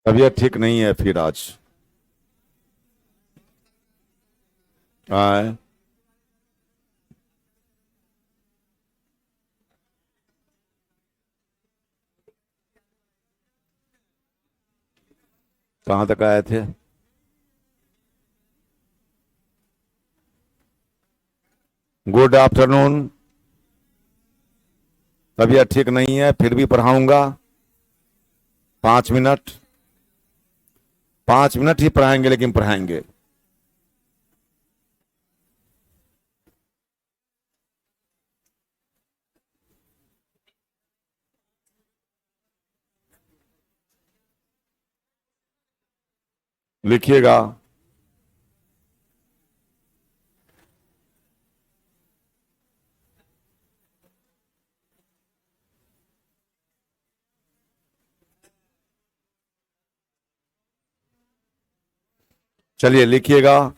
तबीयत ठीक नहीं है फिर आज। आए। कहाँ तक आए थे? Good afternoon. तबीयत ठीक नहीं है फिर भी पढ़ाऊंगा। 5 मिनट। 5 मिनट ही पढ़ाएंगे, लेकिन पढ़ाएंगे। लिखिएगा। चलिए लिखिएगा।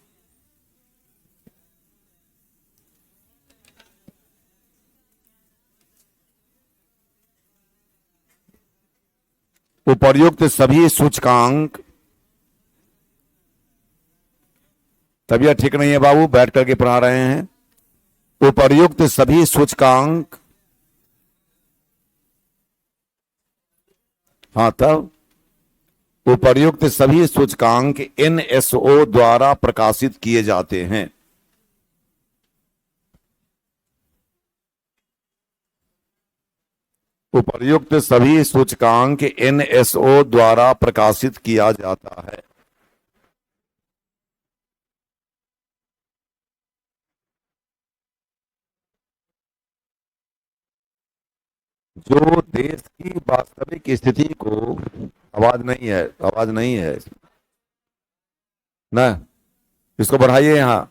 उपर्युक्त सभी सूचकांक। तबीयत ठीक नहीं है बाबू, बैठ करके पढ़ा रहे हैं। उपर्युक्त सभी सूचकांक। हाँ, तब उपर्युक्त सभी सूचकांक एनएसओ द्वारा प्रकाशित किए जाते हैं। उपर्युक्त सभी सूचकांक एनएसओ द्वारा प्रकाशित किया जाता है। जो देश की वास्तविक स्थिति को। आवाज नहीं है, आवाज नहीं है ना। इसको बढ़ाइए यहां।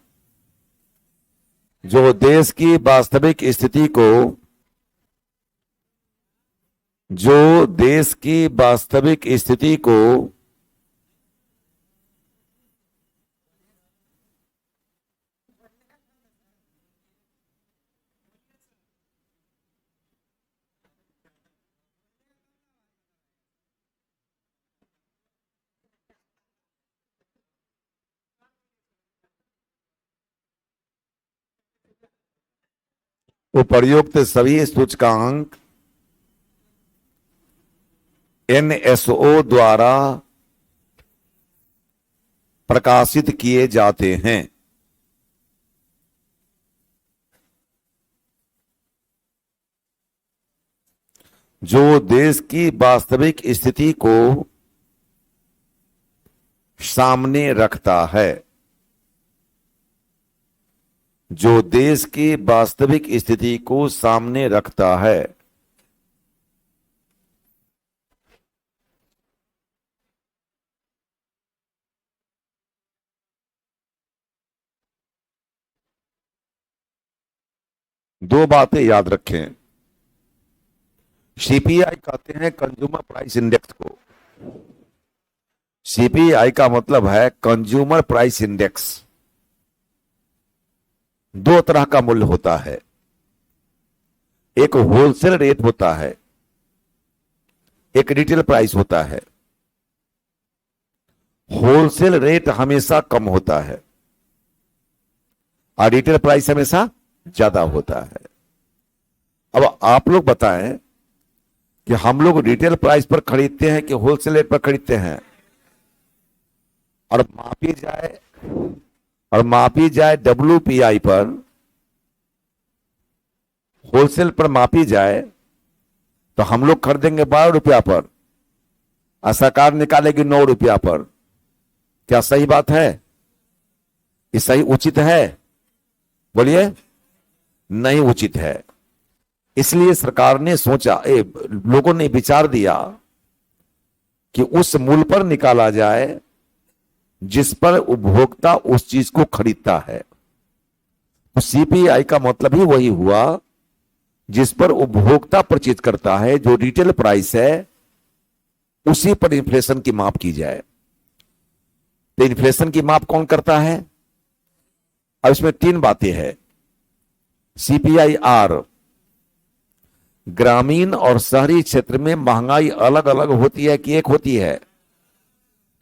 जो देश की वास्तविक स्थिति को। जो देश की वास्तविक स्थिति को। उपर्युक्त सभी सूचकांक एनएसओ द्वारा प्रकाशित किए जाते हैं। जो देश की वास्तविक स्थिति को सामने रखता है। जो देश की वास्तविक स्थिति को सामने रखता है। दो बातें याद रखें। सीपीआई कहते हैं कंज्यूमर प्राइस इंडेक्स को। सीपीआई का मतलब है कंज्यूमर प्राइस इंडेक्स। दो तरह का मूल्य होता है। एक होलसेल रेट होता है, एक रिटेल प्राइस होता है। होलसेल रेट हमेशा कम होता है और रिटेल प्राइस हमेशा ज्यादा होता है। अब आप लोग बताएं कि हम लोग रिटेल प्राइस पर खरीदते हैं कि होलसेल रेट पर खरीदते हैं। और मापी जाए डब्ल्यूपीआई पर, होलसेल पर मापी जाए तो हम लोग खरीदेंगे 12 रुपया पर और सरकार निकालेगी 9 रुपया पर। क्या सही बात है? ये सही उचित है? बोलिए। नहीं उचित है। इसलिए सरकार ने सोचा, लोगों ने विचार दिया कि उस मूल्य पर निकाला जाए जिस पर उपभोक्ता उस चीज को खरीदता है। तो सीपीआई का मतलब ही वही हुआ, जिस पर उपभोक्ता परचेज करता है। जो रिटेल प्राइस है उसी पर इन्फ्लेशन की माप की जाए। तो इन्फ्लेशन की माप कौन करता है? अब इसमें 3 बातें हैं। सीपीआई आर ग्रामीण और शहरी क्षेत्र में महंगाई अलग अलग होती है कि एक होती है?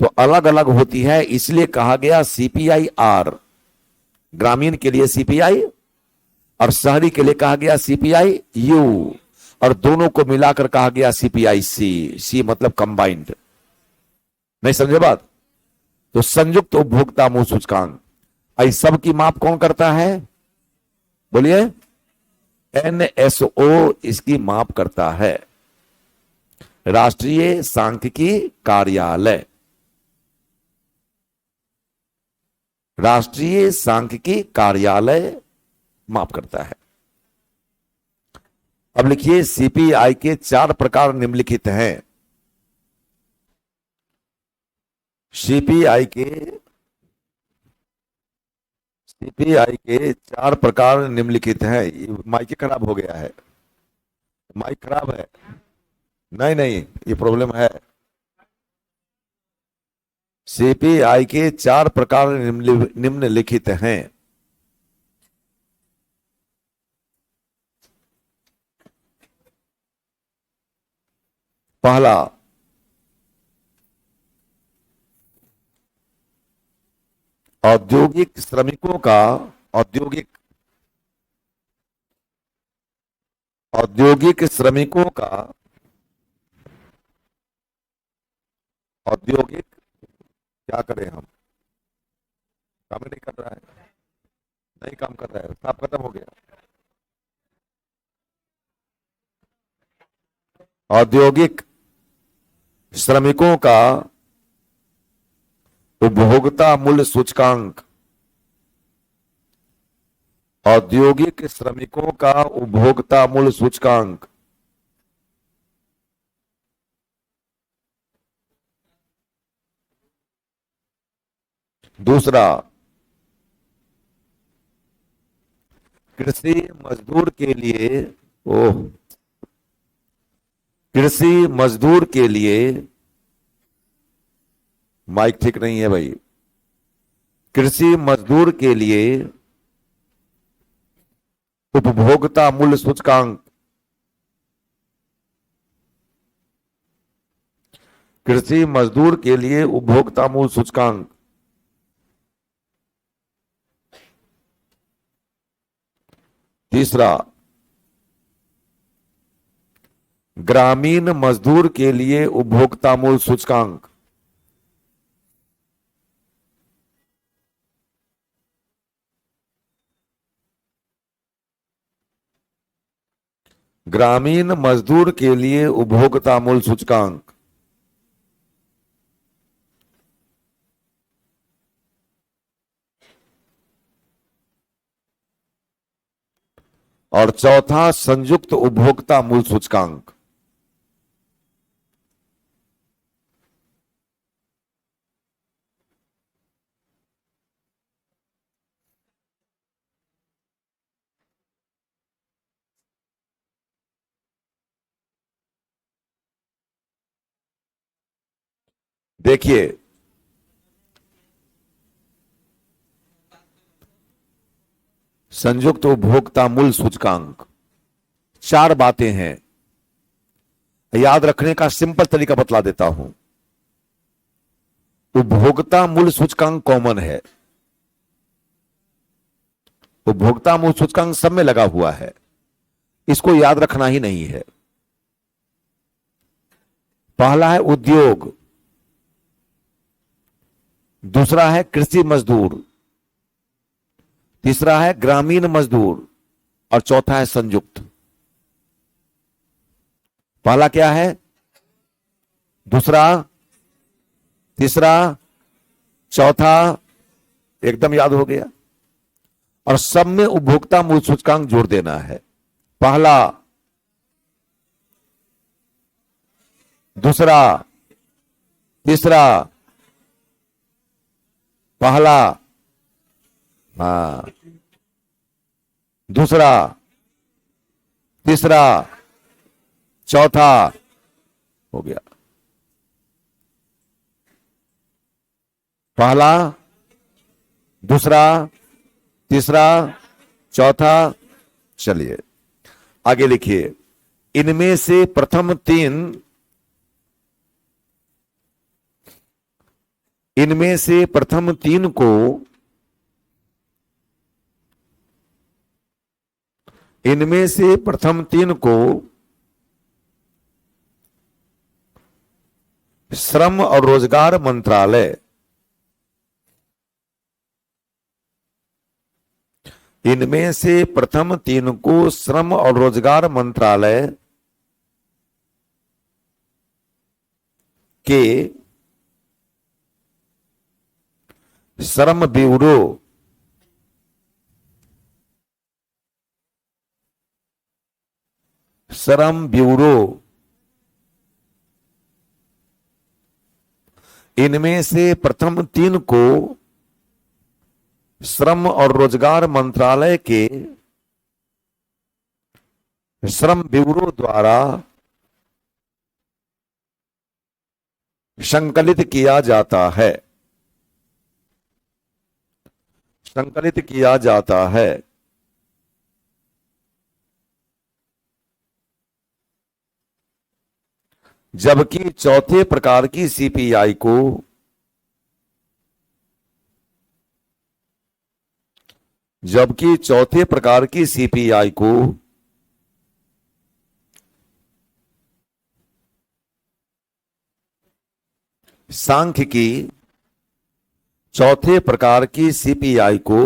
तो अलग अलग होती है, इसलिए कहा गया सीपीआई आर। ग्रामीण के लिए सीपीआई और शहरी के लिए कहा गया सीपीआई यू, और दोनों को मिलाकर कहा गया सीपीआई सी। सी मतलब कंबाइंड। नहीं समझे बात? तो संयुक्त उपभोक्ता मूल्य सूचकांक, इस सब की माप कौन करता है? बोलिए। एनएसओ इसकी माप करता है, राष्ट्रीय सांख्यिकी कार्यालय। राष्ट्रीय सांख्यिकी कार्यालय माप करता है। अब लिखिए, सीपीआई के 4 प्रकार निम्नलिखित हैं। सीपीआई के 4 प्रकार निम्नलिखित हैं। माइक खराब हो गया है, माइक खराब है। नहीं नहीं, ये प्रॉब्लम है। सीपीआई के 4 प्रकार निम्नलिखित हैं। पहला, औद्योगिक श्रमिकों का औद्योगिक औद्योगिक श्रमिकों का औद्योगिक क्या करें हम? काम ही नहीं कर रहा है, नहीं काम कर रहा है, साफ खत्म हो गया। औद्योगिक श्रमिकों का उपभोक्ता मूल्य सूचकांक। औद्योगिक श्रमिकों का उपभोक्ता मूल्य सूचकांक। दूसरा, कृषि मजदूर के लिए कृषि मजदूर के लिए, माइक ठीक नहीं है भाई। कृषि मजदूर के लिए उपभोक्ता मूल्य सूचकांक। कृषि मजदूर के लिए उपभोक्ता मूल्य सूचकांक। तीसरा, ग्रामीण मजदूर के लिए उपभोक्ता मूल्य सूचकांक। ग्रामीण मजदूर के लिए उपभोक्ता मूल्य सूचकांक। और चौथा, संयुक्त उपभोक्ता मूल्य सूचकांक। देखिए, संयुक्त उपभोक्ता मूल्य सूचकांक 4 बातें हैं। याद रखने का सिंपल तरीका बतला देता हूं। उपभोक्ता मूल्य सूचकांक कॉमन है, उपभोक्ता मूल्य सूचकांक सब में लगा हुआ है, इसको याद रखना ही नहीं है। पहला है उद्योग, दूसरा है कृषि मजदूर, तीसरा है ग्रामीण मजदूर, और चौथा है संयुक्त। पहला क्या है, दूसरा, तीसरा, चौथा, एकदम याद हो गया। और सब में उपभोक्ता मूल्य सूचकांक जोड़ देना है। पहला, दूसरा, तीसरा, पहला, हाँ, दूसरा, तीसरा, चौथा, हो गया। पहला, दूसरा, तीसरा, चौथा। चलिए आगे लिखिए, इनमें से प्रथम 3 इनमें से प्रथम तीन को इनमें से प्रथम तीन को श्रम और रोजगार मंत्रालय इनमें से प्रथम तीन को श्रम और रोजगार मंत्रालय के श्रम ब्यूरो श्रम ब्यूरो इनमें से प्रथम तीन को श्रम और रोजगार मंत्रालय के श्रम ब्यूरो द्वारा संकलित किया जाता है संकलित किया जाता है। जबकि चौथे प्रकार की सीपीआई को जबकि चौथे प्रकार की सीपीआई को सांख्यिकी चौथे प्रकार की सीपीआई को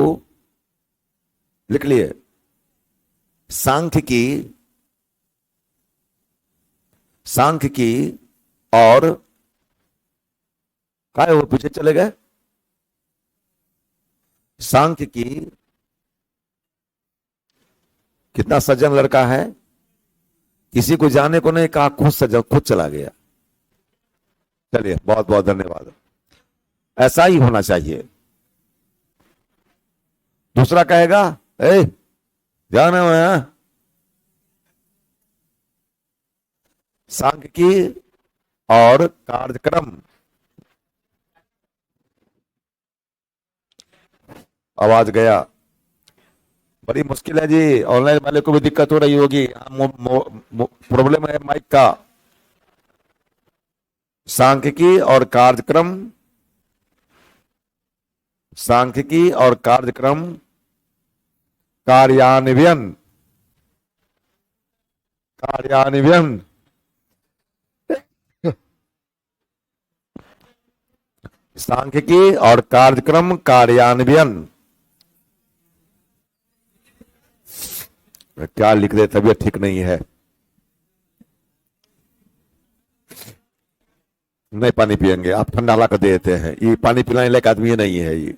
लिख लिए सांख्यिकी सांख्यिकी और काय वो पीछे चले गए सांख्यिकी कितना सज्जन लड़का है, किसी को जाने को नहीं कहा, खुद सज्जन खुद चला गया। चलिए बहुत बहुत धन्यवाद, ऐसा ही होना चाहिए। दूसरा कहेगा ए ध्यान है, सांख्यिकी और कार्यक्रम आवाज गया, बड़ी मुश्किल है जी। ऑनलाइन वाले को भी दिक्कत हो रही होगी, प्रॉब्लम है माइक का। सांख्यिकी और कार्यक्रम सांख्यिकी और कार्यक्रम कार्यान्वयन कार्यान्वयन सांख्यिकी और कार्यक्रम कार्यान्वयन क्या लिख दे, तबीयत ठीक नहीं है, नहीं पानी पियेंगे, आप ठंडा ला कर देते हैं। ये पानी पिलाने लायक आदमी नहीं है ये।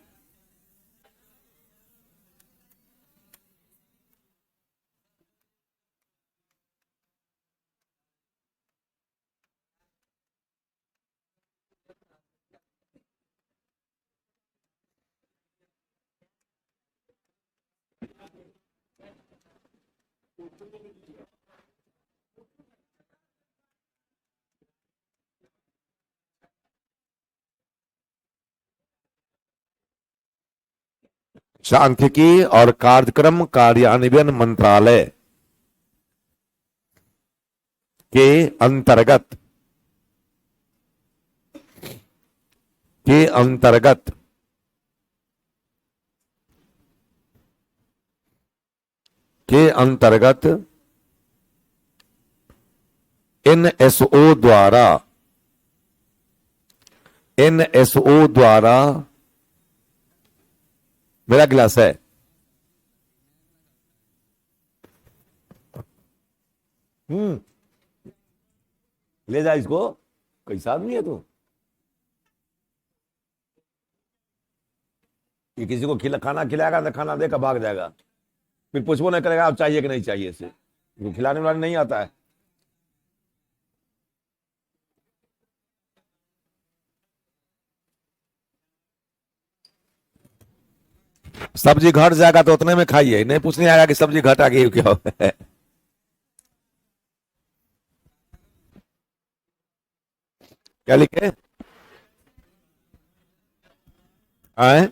सांख्यिकी और कार्यक्रम कार्यान्वयन मंत्रालय के अंतर्गत के अंतर्गत के अंतर्गत एनएसओ द्वारा मेरा गिलास है, ले जा इसको, कैसा आदमी है तू। ये किसी को खाना खिलाएगा तो खाना देकर भाग जाएगा, फिर पूछबो नहीं करेगा आप चाहिए कि नहीं चाहिए, इसे खिलाने वाला नहीं आता है। सब्जी घट जाएगा तो उतने में खाइए, नहीं पूछने आएगा कि सब्जी घट आ गई क्या है। क्या लिखे आए,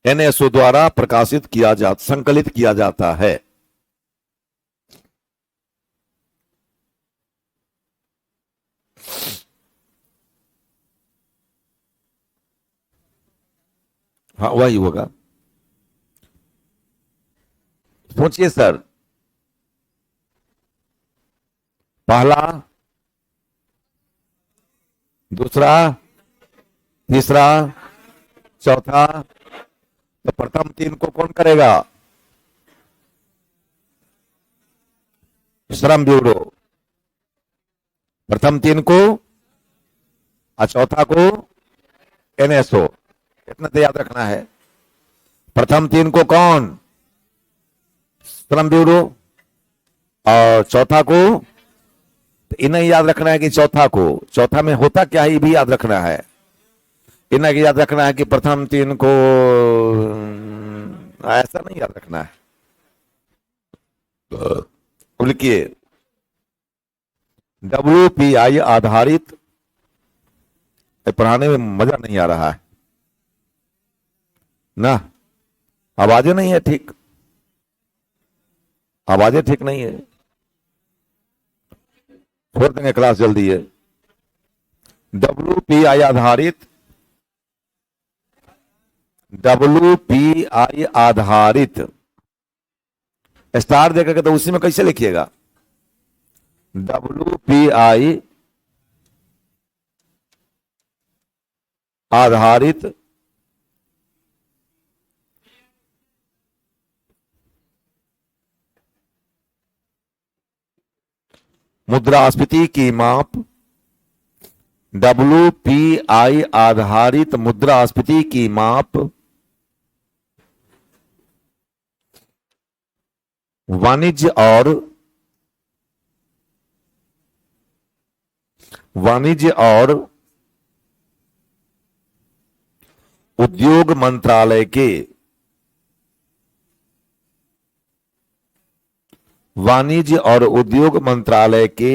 एनएसओ द्वारा प्रकाशित संकलित किया जाता है। हाँ वही होगा। सोचिए सर, पहला, दूसरा, तीसरा, चौथा, तो प्रथम तीन को कौन करेगा? श्रम ब्यूरो। प्रथम तीन को और चौथा को एनएसओ। इतना तो याद रखना है। प्रथम तीन को कौन? श्रम ब्यूरो। और चौथा को, तो इन्हें याद रखना है कि चौथा को, चौथा में होता क्या है ये भी याद रखना है। इन्हें याद रखना है कि प्रथम तीन को, ऐसा नहीं याद रखना है। लिखिए, WPI आधारित, पढ़ाने में मजा नहीं आ रहा है ना, आवाजें नहीं है ठीक, आवाजें ठीक नहीं है। छोड़ देंगे क्लास जल्दी है। WPI आधारित, WPI आधारित स्टार देकर के तो उसी में कैसे लिखिएगा? WPI आधारित मुद्रास्फीति की माप, WPI आधारित मुद्रास्फीति की माप वाणिज्य और उद्योग मंत्रालय के, वाणिज्य और उद्योग मंत्रालय के,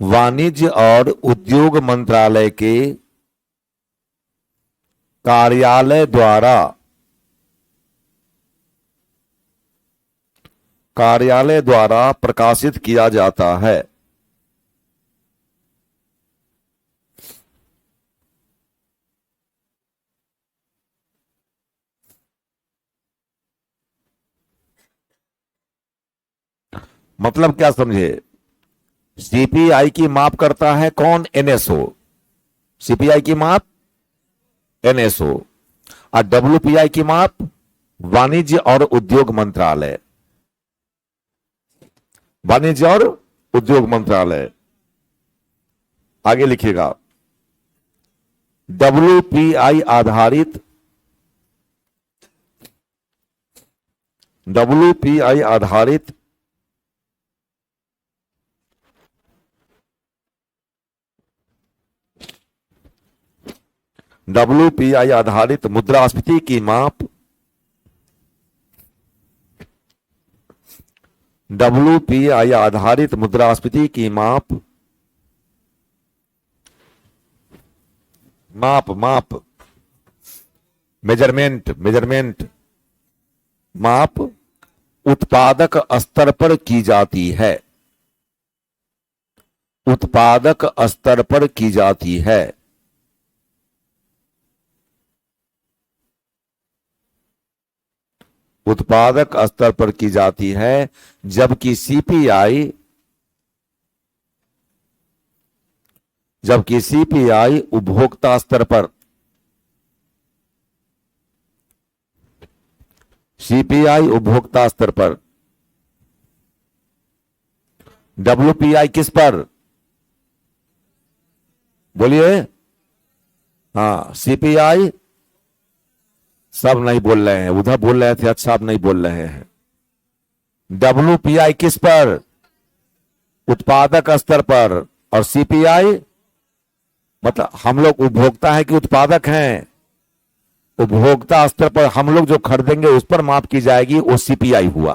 वाणिज्य और उद्योग मंत्रालय के कार्यालय द्वारा प्रकाशित किया जाता है। मतलब क्या समझे? सीपीआई की माप करता है कौन? एनएसओ। सीपीआई की माप एनएसओ, और WPI की माप वाणिज्य और उद्योग मंत्रालय। वाणिज्य और उद्योग मंत्रालय। आगे लिखिएगा, WPI आधारित, WPI आधारित WPI आधारित मुद्रास्फीति की माप, WPI आधारित मुद्रास्फीति की माप, मेजरमेंट माप उत्पादक स्तर पर की जाती है। उत्पादक स्तर पर की जाती है। उत्पादक स्तर पर की जाती है, जबकि सीपीआई उपभोक्ता स्तर पर, सीपीआई उपभोक्ता स्तर पर। WPI किस पर? बोलिए। हाँ, सीपीआई, सब नहीं बोल रहे हैं, उधर बोल रहे थे, अच्छा आप नहीं बोल रहे हैं। WPI किस पर? उत्पादक स्तर पर। और सीपीआई मतलब हम लोग उपभोक्ता है कि उत्पादक हैं? उपभोक्ता स्तर पर हम लोग जो खरीदेंगे उस पर माप की जाएगी, वो सीपीआई हुआ।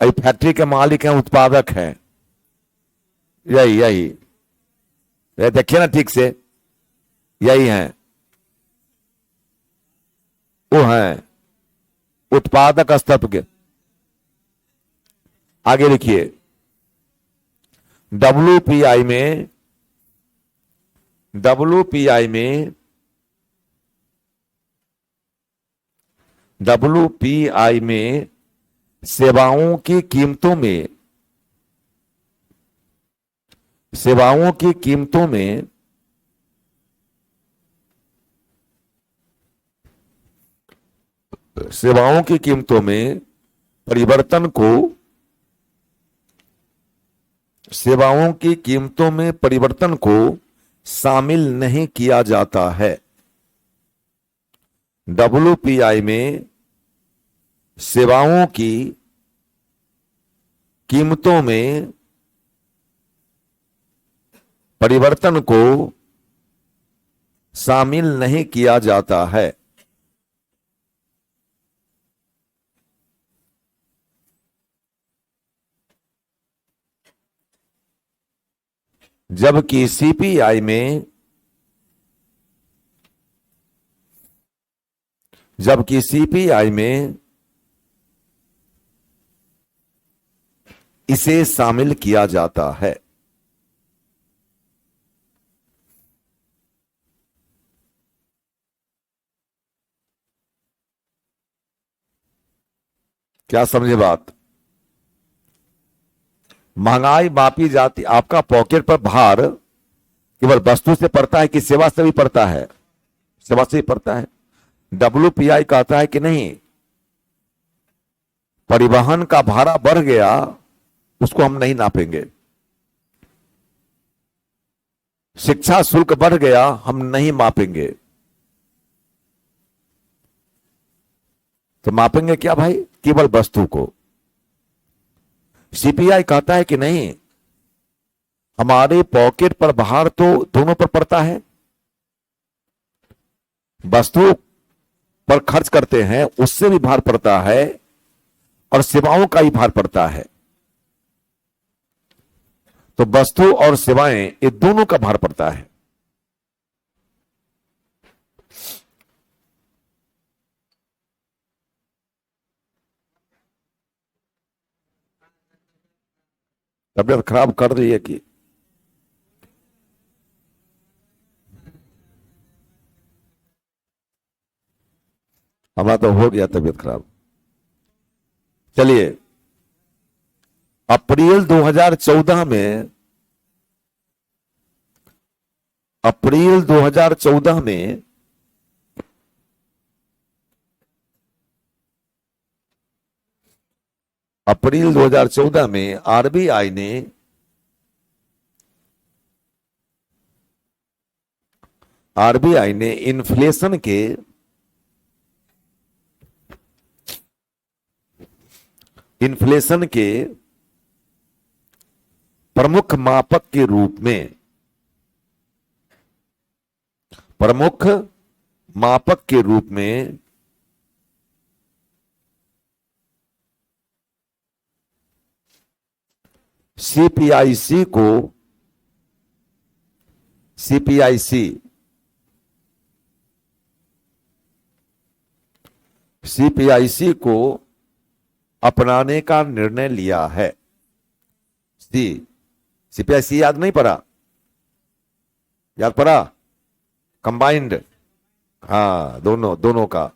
अभी फैक्ट्री के मालिक हैं, उत्पादक हैं, यही देखिए ना ठीक से, यही है, वो है उत्पादक स्तर के। आगे लिखिए, WPI में डब्ल्यूपीआई में सेवाओं की कीमतों में सेवाओं की कीमतों में सेवाओं की कीमतों में परिवर्तन को सेवाओं की कीमतों में परिवर्तन को शामिल नहीं किया जाता है। डब्ल्यूपीआई में सेवाओं की कीमतों में परिवर्तन को शामिल नहीं किया जाता है। जबकि सीपीआई में इसे शामिल किया जाता है। क्या समझे बात? महंगाई मापी जाती, आपका पॉकेट पर भार केवल वस्तु से पड़ता है कि सेवा से भी पड़ता है? सेवा से ही पड़ता है। डब्ल्यूपीआई कहता है कि नहीं, परिवहन का भाड़ा बढ़ गया, उसको हम नहीं नापेंगे। शिक्षा शुल्क बढ़ गया, हम नहीं मापेंगे। तो मापेंगे क्या भाई? केवल वस्तु को। सीपीआई कहता है कि नहीं, हमारे पॉकेट पर भार तो दोनों पर पड़ता है। वस्तु पर खर्च करते हैं, उससे भी भार पड़ता है, और सेवाओं का भी भार पड़ता है। तो वस्तु और सेवाएं, ये दोनों का भार पड़ता है। तबीयत खराब कर रही है कि हमारा तो हो गया तबीयत खराब। चलिए, अप्रैल 2014 में अप्रैल 2014 में अप्रैल 2014 में आरबीआई ने इन्फ्लेशन के प्रमुख मापक के रूप में सीपीआईसी को अपनाने का निर्णय लिया है। सीपीआईसी याद नहीं पड़ा? याद पड़ा? कंबाइंड, हाँ, दोनों का।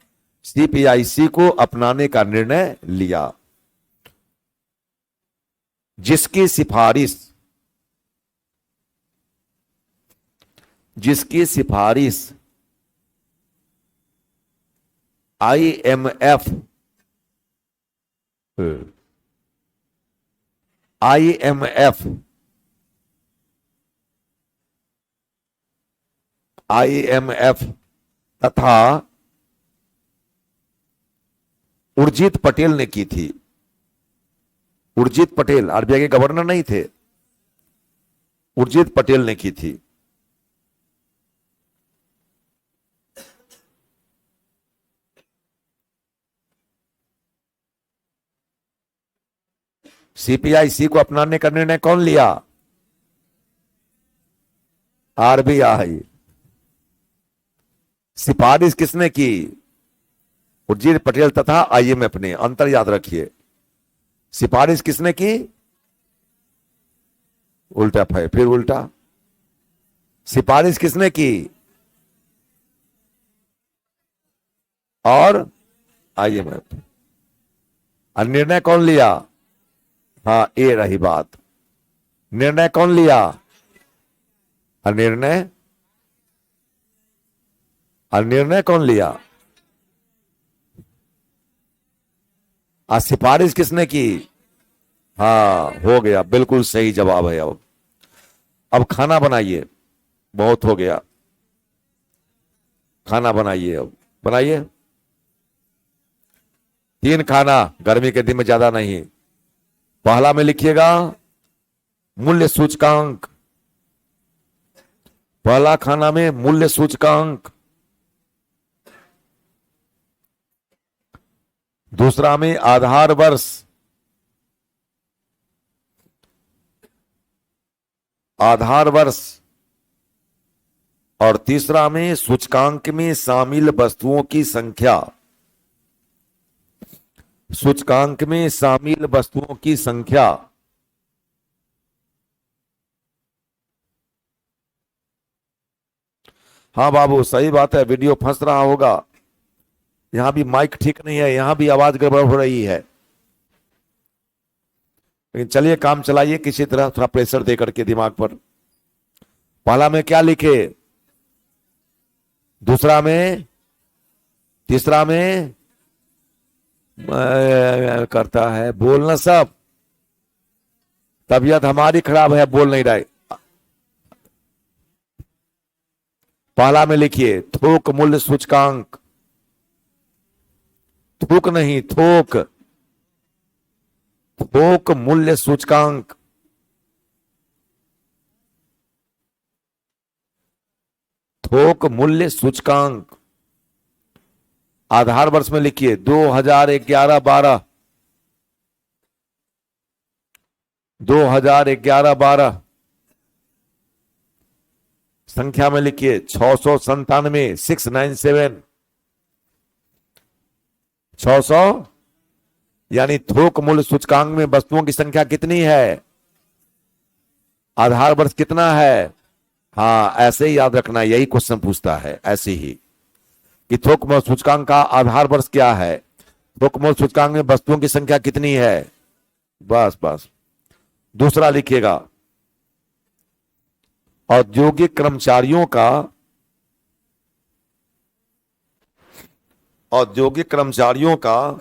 सीपीआईसी को अपनाने का निर्णय लिया, जिसकी सिफारिश आईएमएफ तथा उर्जित पटेल ने की थी। उर्जित पटेल आरबीआई के गवर्नर नहीं थे, उर्जित पटेल ने की थी। सीपीआईसी को अपनाने का निर्णय कौन लिया? आरबीआई। सिफारिश किसने की? उर्जित पटेल तथा आईएमएफ ने। अंतर याद रखिए, सिफारिश किसने की? उल्टा है, फिर उल्टा। सिफारिश किसने की? और आइए मैं, और निर्णय कौन लिया? हाँ, ये रही बात। निर्णय कौन लिया? और निर्णय कौन लिया? और सिफारिश किसने की? हाँ, हो गया, बिल्कुल सही जवाब है। अब खाना बनाइए, बहुत हो गया। खाना बनाइए, अब बनाइए 3 खाना, गर्मी के दिन में ज्यादा नहीं। पहला में लिखिएगा मूल्य सूचकांक। पहला खाना में मूल्य सूचकांक। दूसरा में आधार वर्ष। आधार वर्ष। और तीसरा में सूचकांक में शामिल वस्तुओं की संख्या। सूचकांक में शामिल वस्तुओं की संख्या। हाँ बाबू, सही बात है, वीडियो फंस रहा होगा। यहां भी माइक ठीक नहीं है, यहां भी आवाज गड़बड़ हो रही है। लेकिन चलिए, काम चलाइए किसी तरह, थोड़ा प्रेशर दे करके दिमाग पर। पहला में क्या लिखे? दूसरा में, तीसरा में करता है बोलना सब। तबीयत हमारी खराब है, बोल नहीं रहे। पहला में लिखिए थोक मूल्य सूचकांक। थूक नहीं, थोक। थोक मूल्य सूचकांक। थोक मूल्य सूचकांक। आधार वर्ष में लिखिए 2011-12। 2011-12। संख्या में लिखिए 697, 697। 600, यानी थोक मूल्य सूचकांक में वस्तुओं की संख्या कितनी है? आधार वर्ष कितना है? हाँ, ऐसे ही याद रखना, यही क्वेश्चन पूछता है, ऐसे ही कि थोक मूल्य सूचकांक का आधार वर्ष क्या है, थोक मूल्य सूचकांक में वस्तुओं की संख्या कितनी है। बस बस। दूसरा लिखिएगा औद्योगिक कर्मचारियों का, औद्योगिक कर्मचारियों का